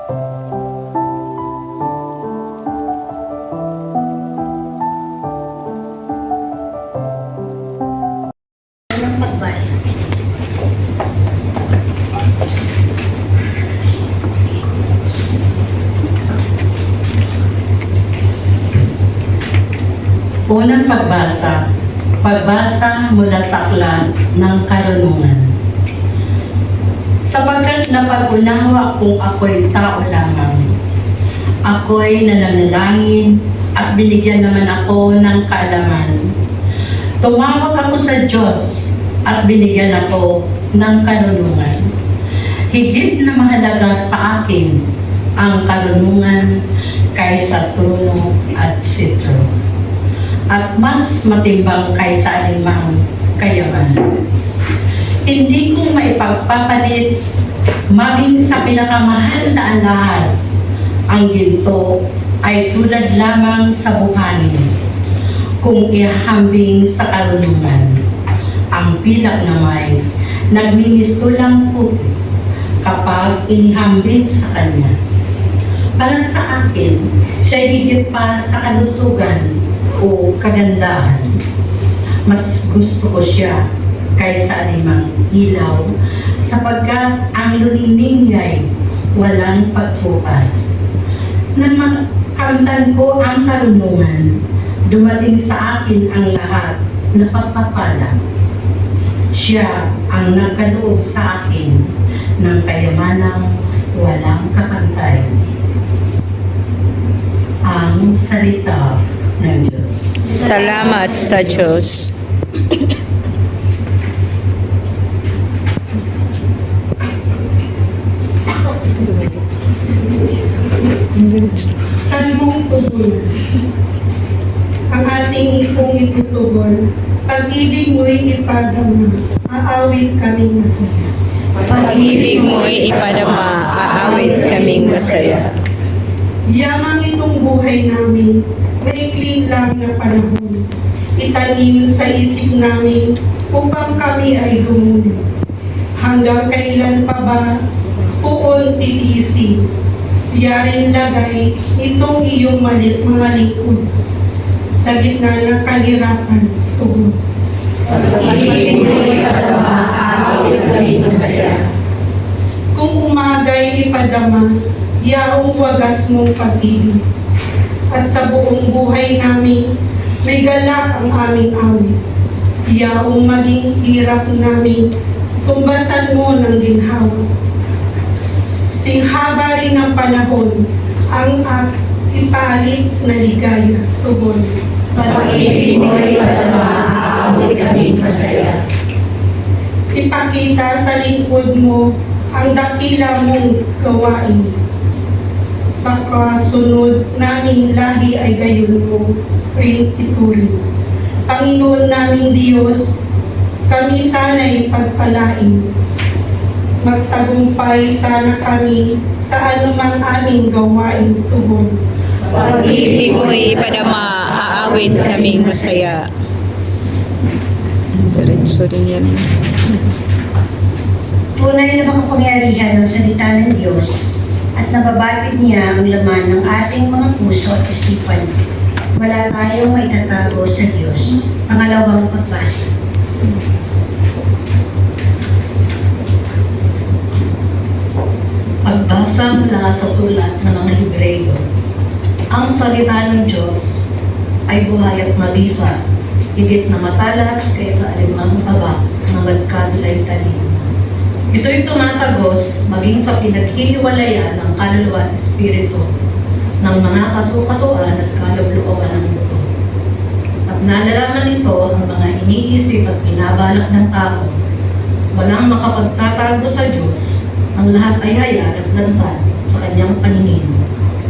Ng pagbasa. Unang pagbasa. Pagbasa mula sa aklat ng karunungan. Sapagkat napag-unawa kung ako'y tao lamang, ako'y nananalangin at binigyan naman ako ng kaalaman. Tumawag ako sa Diyos at binigyan ako ng karunungan. Higit na mahalaga sa akin ang karunungan kaysa trono at sitro, at mas matimbang kaysa anumang kayamanan. Hindi ko maipagpapalit maging sa pinakamahal na alahas. Ang ginto ay tulad lamang sa buhangin kung ihahambing sa karunungan. Ang pilak naman nagmimistulang puti kapag inihambing sa kanya. Para sa akin, siya higit pa sa kalusugan o kagandahan. Mas gusto ko siya kaysa anumang ilaw, sapagkat ang lulining niya'y walang pagbukas. Nang makamtan ko ang karunungan, dumating sa akin ang lahat na pagpapala. Siya ang nagkaloob sa akin ng kayamanang walang kapantay. Ang salita ng Diyos. Salamat sa Diyos. Salmong tugon. Ang ating ipong itutugon, pag-ibig mo'y ipadama, aawit kaming masaya. Pag-ibig mo'y ipadama, aawit kaming masaya. Yamang itong buhay namin, maikling lang na panahon. Itanim sa isip namin upang kami ay gumulit. Hanggang kailan pa ba tuon titiisin? Yarin lagay itong iyong mga lingkod. Sa gitna ng kahirapan, tugon. Pag-ibig mo'y ipadama, aawit kaming masaya. Kung umagay ipadama, yaong wagas mong pag-ibig. At sa buong buhay namin, may galak ang aming awit. Yaong maging hirap namin, tumbasan mo ng ginhawa. Singhaba rin ng panahon, ang ipalit na ligaya, tugon. Pag-ibig mo'y ipadama, aawit kaming masaya. Ipakita sa lingkod mo ang dakila mong gawain. Sa kasunod naming lahi ay gayon mo rin ituloy. Panginoon naming Diyos, kami sana'y pagpalain. Magtagumpay sana kami sa anumang aming gawain, tugon. Pag-ibig mo'y ipadama, aawit kaming masaya. Diretso rin yan. Tunay na makapangyarihan ng salita ng Diyos at nababatid niya ang laman ng ating mga puso at isipan. Wala tayong maitatago sa Diyos. Pangalawang pagbasa. Pagbasa mula sa sulat ng mga Hebreo. Ang salita ng Diyos ay buhay at mabisa, higit na matalas kaysa alimang taba na magkadulay talim. Ito'y tumatagos maging sa pinaghihiwalayan ng kaluluwa at espiritu ng mga kasukasuan at kaluluoan ng buto. At nalalaman nito ang mga iniisip at binabalak ng tao. Walang makapagtatago sa Diyos. Ang lahat ay hayag at lantad sa kanyang paningin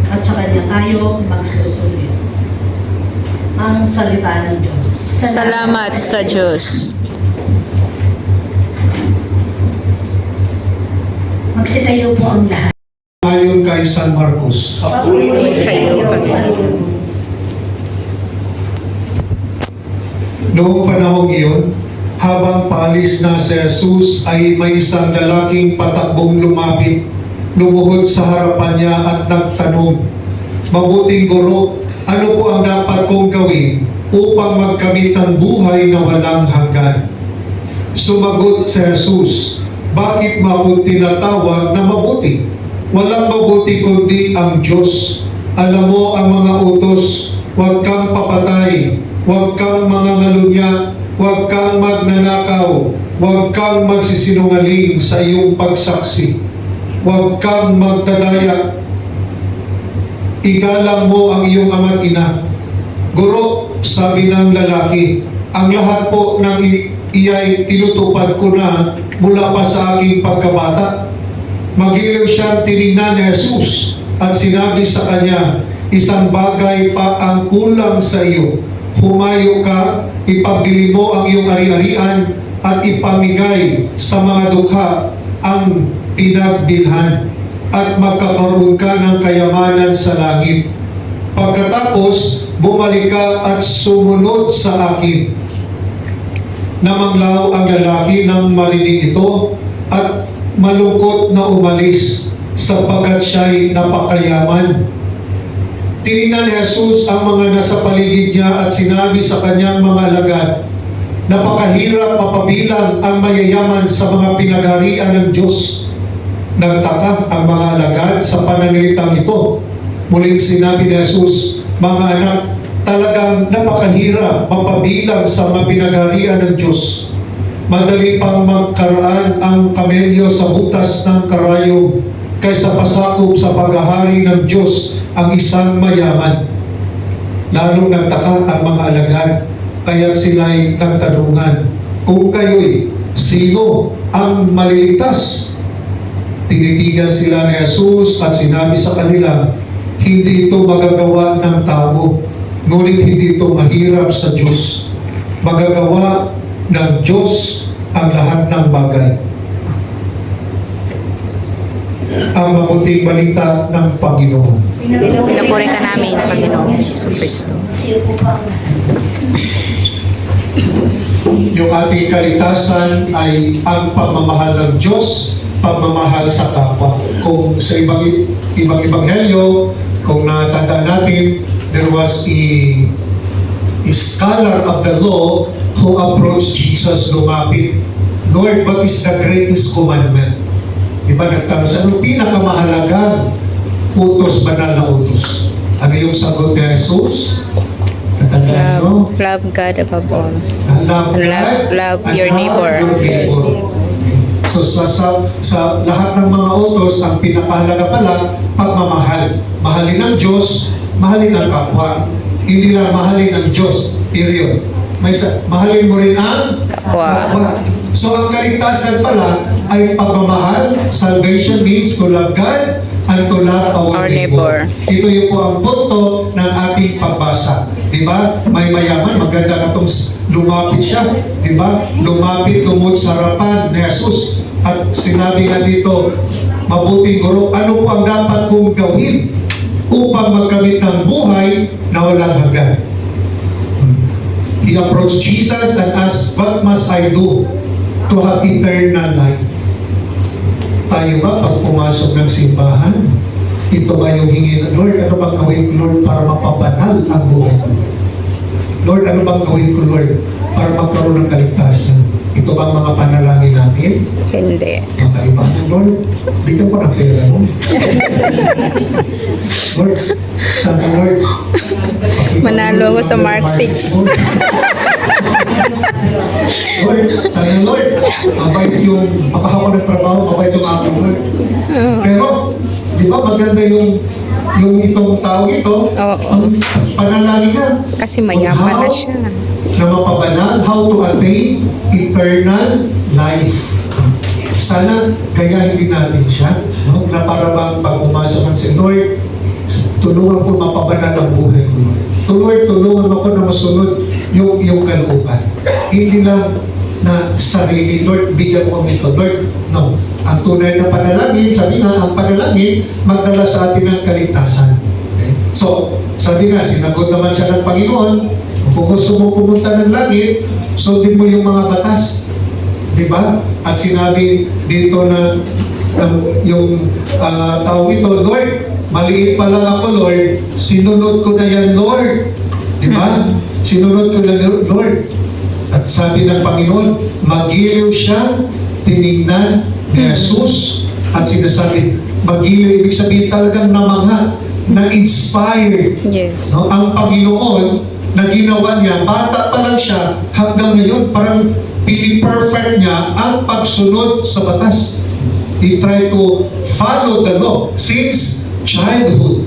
at sa kanya tayo magsusulit. Ang salita ng Diyos. Salamat sa Diyos. Magsitayo po ang lahat. Ayon kay San Marcos. Papuri sa iyo, Panginoon. Noong panahong iyon, habang paalis na si Jesus ay may isang lalaking patakbong lumapit lumuhod sa harapan niya at nagtanong, "Mabuting guro, ano po ang dapat kong gawin upang magkamit ng buhay na walang hanggan?" Sumagot si Jesus, "Bakit mo ako tinatawag na mabuti? Walang mabuti kundi ang Diyos. Alam mo ang mga utos, huwag kang papatay, huwag kang mangangalunya, huwag kang magnanakaw, huwag kang magsisinungaling sa iyong pagsaksi, huwag kang magdadaya, igalang mo ang iyong ama't ina." "Guro," sabi ng lalaki, "ang lahat po ng iyay tinutupad ko na mula pa sa aking pagkabata." Magiliw siyang tinignan ni Jesus at sinabi sa kanya, "Isang bagay pa ang kulang sa iyo. Humayo ka, ipabili mo ang iyong ari-arian at ipamigay sa mga dukha ang pinagbilhan at magkakaroon ka ng kayamanan sa langit. Pagkatapos, bumalik ka at sumunod sa akin." Namanglaw ang lalaki nang marinig ito at malungkot na umalis sapagkat siya'y napakayaman. Tinignan ni Jesus ang mga nasa paligid niya at sinabi sa kanyang mga alagad, "Napakahirap mapabilang ang mayayaman sa mga pinagharian ng Diyos." Nagtaka ang mga alagad sa pananalitang ito. Muling sinabi ni Jesus, "Mga anak, talagang napakahirap mapabilang sa mga pinagharian ng Diyos. Madali pang magkaraan ang kamelyo sa butas ng karayom kaysa pasakop sa paghahari ng Diyos ang isang mayaman." Lalong nagtaka ang mga alagad, kaya't sila'y nagtanungan, "Kung kayo'y sino ang maliligtas?" Tinitigan sila ni Jesus at sinabi sa kanila, "Hindi ito magagawa ng tao, ngunit hindi ito mahirap sa Diyos. Magagawa ng Diyos ang lahat ng bagay." Ang mabuting balita ng Panginoon. Pinupuri ka namin, Panginoon Hesus Kristo. Sino po ba ang Yung ating kaligtasan ay ang pagmamahal ng Diyos, pagmamahal sa kapwa. Kung sa ibang ebanghelyo, kung natandaan natin, there was a scholar of the law who approached Jesus, lumapit, "Lord, what is the greatest commandment?" Diba, nagtanong sa anong pinakamahalagang utos, banal na utos? Ano yung sagot ni Jesus? Natandaan nyo? Love God above all. Love God, Love and your neighbor. So sa lahat ng mga utos, ang pinakahalaga pala, pagmamahal. Mahalin ang Diyos, mahalin ang kapwa. Hindi lang mahalin ang Diyos, period. Mahalin mo rin ang Kapwa. So ang kaligtasan pala ay pagmamahal. Salvation means to love God and to love our neighbor. Ito yung po ang punto ng ating pagbasa. Diba? May mayaman, maganda na itong lumapit siya. Diba? Lumapit, tumod sa harapan ni Jesus. At sinabi nga dito, "Mabuting guro, ano po ang dapat kong gawin upang magkamit ng buhay na walang hanggan?" He approached Jesus and asked, "What must I do to have eternal life?" Tayo ba pag pumasok ng simbahan, ito ba yung hingin, "Lord, ano bang gawin ko, Lord, para mapabanal ang buhay ko? Lord, ano bang gawin ko, Lord, para magkaroon ng kaligtasan?" Ito ba ang mga panalangin natin? Hindi. Kakaiba. "Lord, bigyan ko ng pera mo." "Lord, sana Lord, Manalo ako sa Mark 6. Lord, sana Lord, mabait yung, makahako ng trabaho, mabait yung aking Lord." Pero, di ba maganda yung itong tao ito, Oo. ang panalangin niya. Kasi mayaman na siya. Na mapabanal, how to attain eternal life. Sana gayahin din natin siya, no? Na para bang pag pumasok ng si Lord, tulungan ko mapabanal ang buhay ko, Lord. Tulungan ako na masunod yung kalooban. Hindi lang na sarili, Lord, bigyan mo kami ito, Lord. No. Ang tunay na panalangin, sabi nga, ang panalangin, magdala sa atin ng kaligtasan. Okay? So, sabi nga, sinagot naman siya ng Panginoon, kung gusto mo pumunta ng langit, sundin mo yung mga batas. Diba? At sinabi dito na yung tawag ito, Lord, maliit pa lang ako, Lord, sinunod ko na yan, Lord. Diba? Sinunod ko na, Lord. At sabi ng Panginoon, magiliw siya, tinignan ni Jesus, at sinasabi, magiliw, ibig sabihin talagang namangha, na-inspired. Yes. No? Ang Panginoon na ginawa niya, bata pa lang siya, hanggang ngayon, parang pini-perfect niya ang pagsunod sa batas. He tried to follow the law since childhood.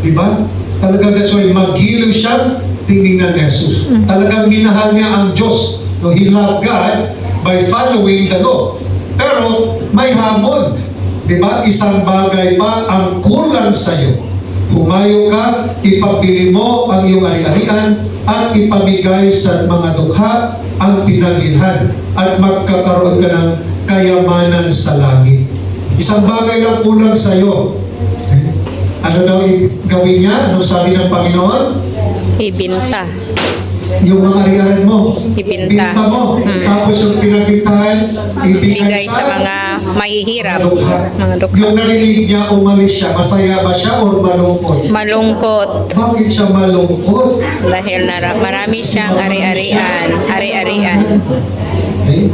Diba? Talagang that's why magiliw siya, tinignan ni Jesus. Talagang minahal niya ang Diyos. No, he loved God by following the law. Pero may hamon. Diba? Isang bagay pa ang kulang sa iyo. Humayo ka, ipabili mo ang iyong ari-arian at ipamigay sa mga dukha ang pinagbilhan at magkakaroon ka ng kayamanan sa langit. Isang bagay lang kulang sa iyo. Ano daw gawin niya? Anong sabi ng Panginoon? Ibinta. Yung mga ari-arian mo. Ibinta. Ibinta mo. Tapos yung pinagbintahan, ibigay Bigay sa sa mga mahihirap. dukha. Mga dukha. Yung narinig niya, umalis siya. Masaya ba siya o malungkot? Malungkot. Bakit siya malungkot? Dahil marami siyang ari-arian. Ari-arian. Okay?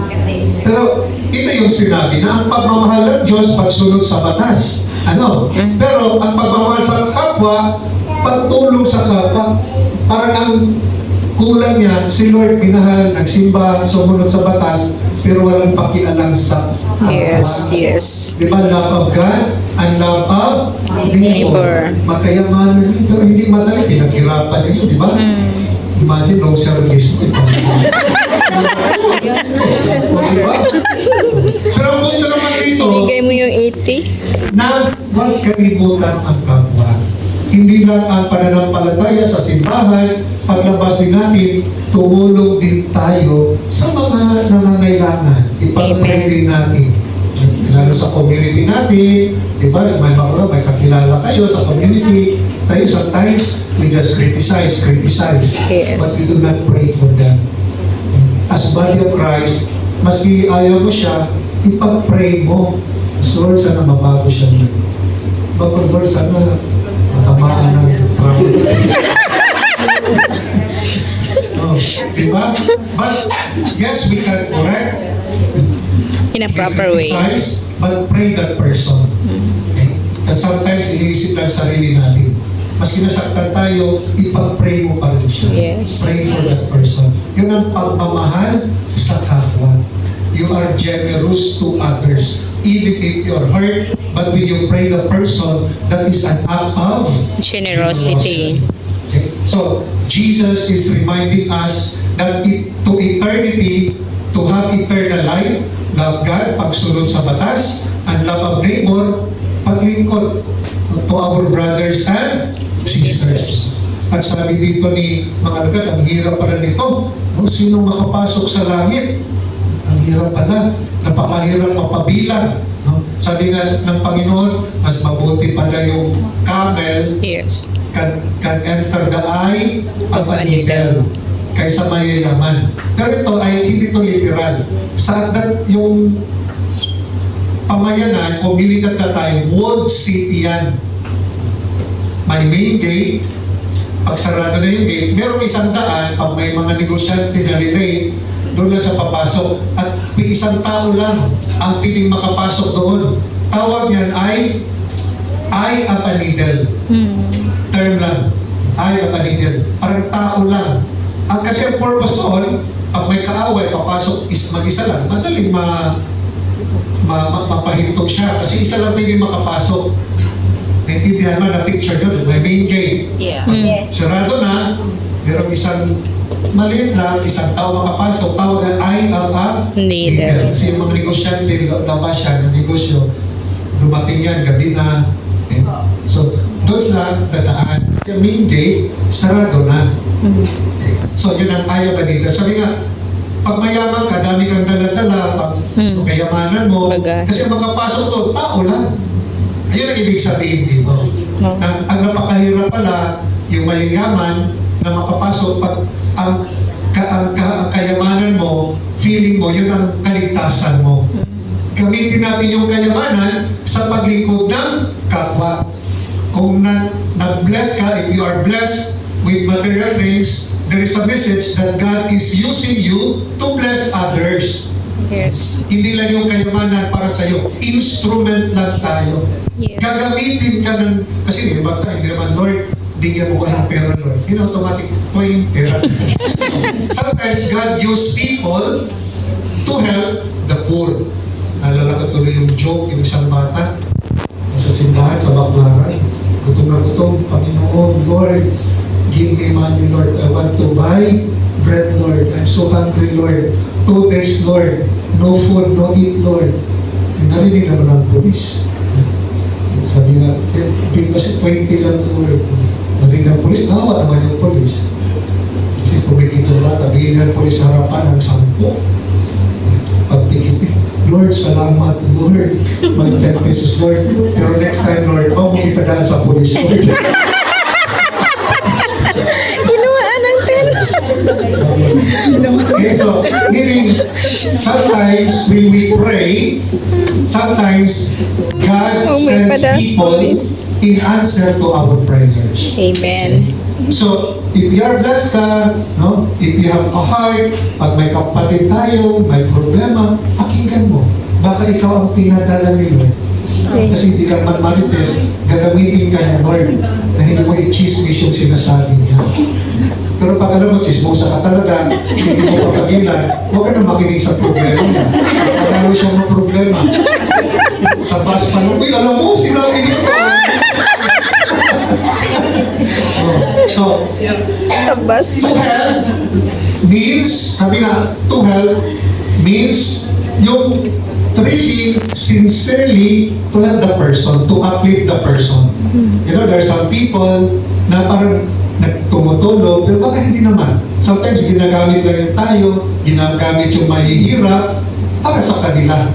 Pero ito yung sinabi na ang pagmamahal ng Diyos pagsunod sa batas. Ano? Pero ang pagmamahal sa kapwa, pagtulong sa kapwa, parang ang kulang niya, si Lord minahal, nagsimba, sumunod sa batas, pero walang pakialam sa kapwa. Yes, yes. Di ba, love of God and love of neighbor. Magkayamanan yun, pero hindi madali, pinaghirapan niya yun, di ba? Imagine, long service mo. Diba? Pero ang punto naman dito, Bigay mo yung 80. na huwag kalimutan ang kapwa. Hindi lang ang pananampalataya sa simbahan, paglabas din natin, tumulong din tayo sa mga nangangailangan. Ipag-pray Amen. din natin. Lalo sa community natin, di ba? May kakilala kayo sa community. Tayo sometimes, we just criticize. Yes. But we do not pray for them. As body of Christ, maski ayaw mo siya, ipag-pray mo. Lord, sana mabago siya. Lord, sana matamaan ng travel. Oh, diba? But, yes, we can correct. In a proper way. Criticize, but pray that person. Okay? And sometimes, iniisip lang sarili natin. Maski nasaktan tayo, ipag-pray mo pa rin siya. Yes. Pray for that person. Yun ang pagmamahal sa kapwa. You are generous to others. Even if you're hurt, but when you pray the person, that is an act of Generosity. Okay? So, Jesus is reminding us that to eternity, to have eternal life, love God, pagsunod sa batas, and love of neighbor, paglingkod to our brothers and sisters. At sabi dito ni mga alagad, ang hirap pala nito. No? Sino makapasok sa langit? Ang hirap pala. Napakahirap mapabilang. No? Sabi nga ng Panginoon, mas mabuti pala yung camel Yes. can enter the eye of a needle kaysa mayayaman. Pero ito ay hindi ito literal. Sa yung pamayanan, komunidad na tayo, walled city yan. May main gate, pag sarado na yung gate, merong isang daan, pag may mga negosyante na relate, doon lang siya papasok. At isang tao lang ang piling makapasok doon. Tawag niyan ay eye of a needle. Term lang. Eye of a needle. Parang tao lang. Ang kasi ang purpose doon, pag may kaaway, papasok mag-isa lang. Madaling mapahintog siya. Kasi isa lang pwede makapasok. Naintindihan mo na picture doon. May main gate. Yeah. Sarado na, merong isang maliit lang, isang tao makapasok, tawag ang eye of a Needle. Kasi yung mga negosyante, labas siya ng negosyo, dumating yan, gabi na. Okay? So, doon lang dadaan. Yung main gate, sarado na. Okay? So, yun ang eye of a needle. Sabi nga, pag mayaman ka, dami kang dala-dala, pag kayamanan mo, Baga. kasi makapasok doon, tao lang. Ayun ang ibig sabihin dito. Ang napakahirap pala, yung mayayaman na makapasok, pag ang kayamanan mo, feeling mo, yun ang kaligtasan mo. gamitin natin yung kayamanan sa paglingkod ng kapwa. Kung nag-bless ka, if you are blessed with material things, there is a message that God is using you to bless others. Yes. Hindi lang yung kayamanan para sa'yo. Instrument lang tayo. Yes. Gagamitin ka ng, kasi iba tayo, hindi naman, Lord, bigyan mo ko ng pera, Lord. Hindi na automatic, plain pera. Sometimes God use people to help the poor. Naalala ko tuloy yung joke, yung isang bata sa simbahan, sa Baclaran. Gutom na gutom, Panginoon, Lord, give me money, Lord. I want to buy bread, Lord. I'm so hungry, Lord. 2 days, Lord. No food, no eat, Lord. Eh, narinig naman ang polis. Sabi nga, big kasi 20 lang, Lord. Narinig ang polis, tawa naman yung polis. Kasi kumikita lang, tabihin ng polis sa harapan ng 10. Pagpikipin, Lord, salamat, Lord. Mag 10 pesos, Lord. Pero next time, Lord, huwag mo ipadaan sa polis, Lord. Kinuhaan ng 10. Okay, so, meaning, sometimes when we pray, sometimes God Oh, may sends padas, people please. in answer to our prayers. Amen. So, if you are blessed ka, no? If you have a heart, pag may kapatid tayo, may problema, pakinggan mo. Baka ikaw ang pinadala ni Lord. Kasi hindi ka man marites, gagamitin ka ni Lord na hindi mo i-chismis yung sinasabi niya. Pero pag alam mo, chismosa ka talaga, hindi mo papagilan, huwag ka na makinig sa problema niya. Pagkalo siya ng problema. Sa bus pa lang, uy, alam mo, sinabi niyo. So, Sa bus. to help means, sabi nga, to help means yung really sincerely to help the person, to uplift the person. You know, there are some people na parang nagtumutulong, pero baka hindi naman. Sometimes ginagamit lang yung tayo, ginagamit yung mahihirap para sa kanila.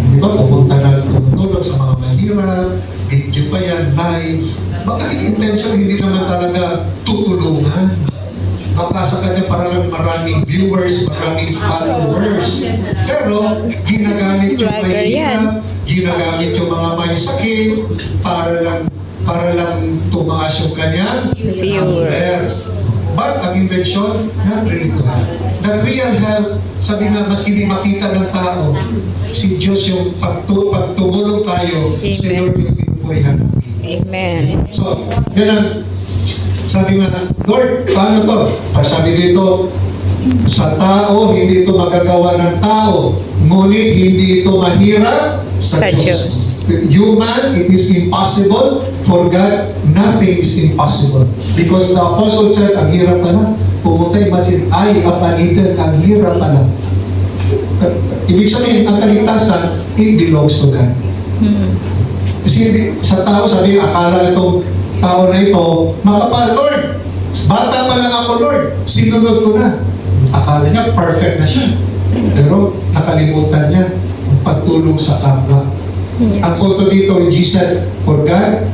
Di ba, pupunta na tumutulong sa mga mahirap, video pa yan, live. Baka intention hindi naman talaga tutulungan. Baka sa kanya para lang maraming viewers, maraming followers. Pero ginagamit yung Vlogger mahirap, ginagamit yung mga may sakit para lang tumaas yung kanyang Viewers. But ang intention, not really to help. That real help, sabi nga, mas hindi makita ng tao, si Diyos yung pagtumulong tayo, si Amen. Lord yung pinupurihan natin. Amen. So, ganun. Sabi nga, Lord, paano to? Pag sabi dito, sa tao, hindi ito magagawa ng tao. Ngunit hindi ito mahirap sa Diyos. Human, it is impossible. For God, nothing is impossible. Because the apostle said, ang hirap pala. Pumunta, imagine, ay, kapanitan, ang hirap pala. Ibig sabihin, ang kaligtasan, it belongs to God. Kasi sa tao, sabi, akala itong tao na ito, makapal, Lord, bata pa lang ako, Lord, sinunod ko na. Akala niya, perfect na siya. Pero nakalimutan niya ang pagtulong sa kapwa. Ang kulto dito, Jesus said, for God,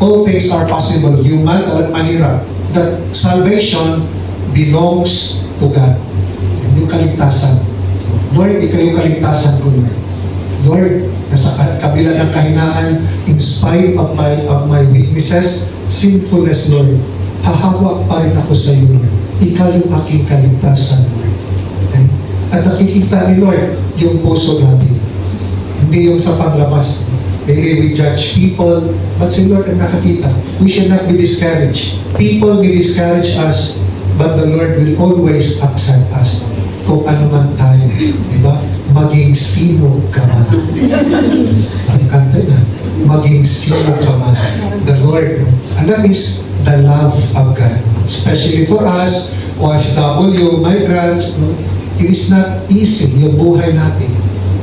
all things are possible. Human, talagang mahirap. That salvation belongs to God. Yung kaligtasan. Lord, ikaw yung kaligtasan ko, Lord. Lord, nasa kabila ng kahinaan, in spite of my weaknesses, sinfulness, Lord, hahawak pa rin ako sa iyo, Lord. Ikaw yung aking kaligtasan, Lord. Okay? At nakikita ni Lord yung puso natin. Hindi yung sa panglabas. Maybe we judge people, but si Lord ang nakakita. We should not be discouraged. People will discourage us, but the Lord will always accept us. Kung ano man tayo, di ba? Maging sino ka man. Ang kanta na, maging sino ka man. The Lord, and that is the love of God. Especially for us, OFW, migrants, no? It is not easy yung buhay natin.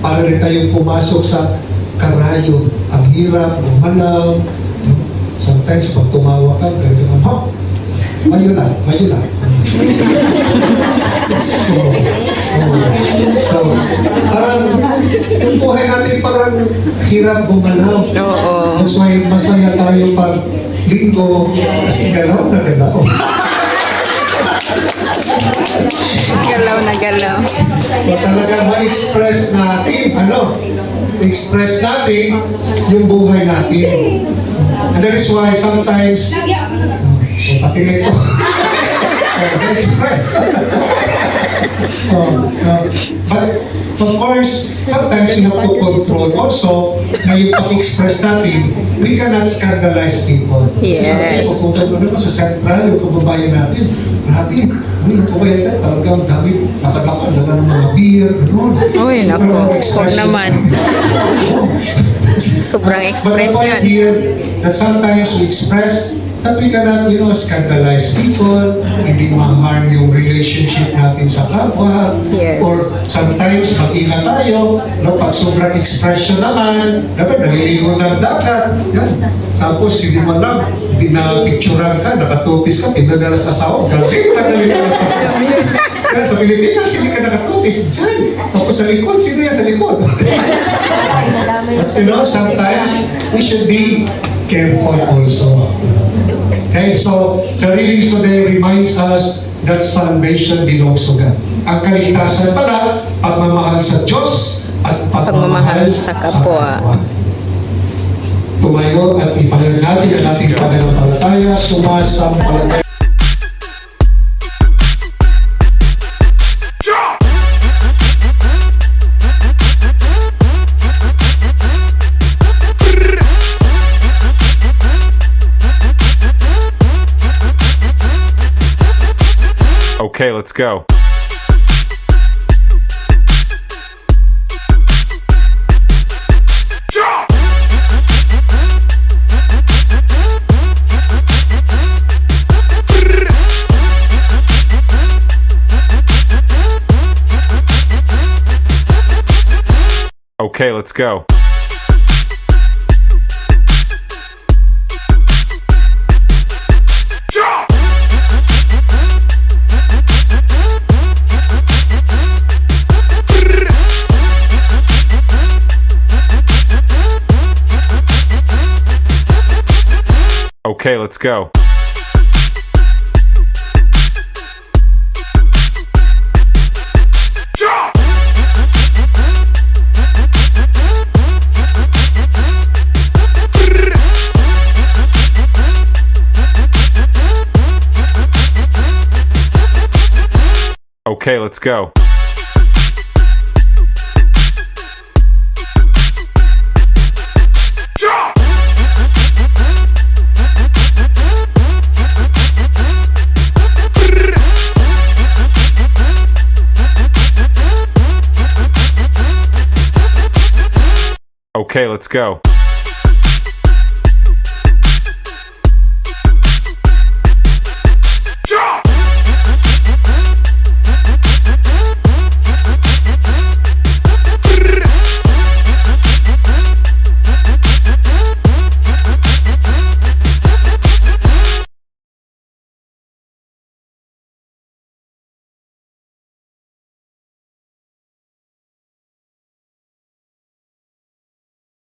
Para rin tayong pumasok sa karayo. Ang hirap, umalaw. No? Sometimes, pag tumawa ka, gano'n naman, ho! Mayo lang. So, parang yung buhay natin parang hirap gumalaw. Oo. That's why masaya tayo pag linggo kasi galaw na galaw. Galaw na galaw. O talaga ma-express natin, express natin yung buhay natin. And that is why sometimes, pati na ito, express. But of course, sometimes we have to control also na yung pag-express natin, we cannot scandalize people. Yes. So, sabi ko, kung gano'n sa Central, yung kababayan natin, grabe, yung kababayan natin, talagang dami, lakad-lakad, naman ng mga beer, gano'n. Uy, So, naku, pero ang huwag expression naman. Sobrang But express the point yan. here, that sometimes we express that we cannot, scandalize people, hindi ma-harm yung relationship natin sa kapwa, Yes. or sometimes mag-ingat tayo, pag sobrang expression naman, dapat naliligo ng dagat, yan. Tapos hindi mo alam, pinapicturan ka, nakatupis ka, pinadala sa asawa, galing ka naliligo sa asawa. Kaya sa Pilipinas, hindi ka nakatupis, dyan. Tapos sa likod, sino yan sa likod? But sometimes we should be careful also. Okay, so the readings today reminds us that salvation belongs to God. Ang kaligtasan pala, pagmamahal sa Diyos at pagmamahal sa kapwa. Tumayo at ipahayag natin ang ating pananampalataya, sumasampalataya. Okay, let's go. Okay, let's go. Okay, let's go. Okay, let's go. Okay, let's go.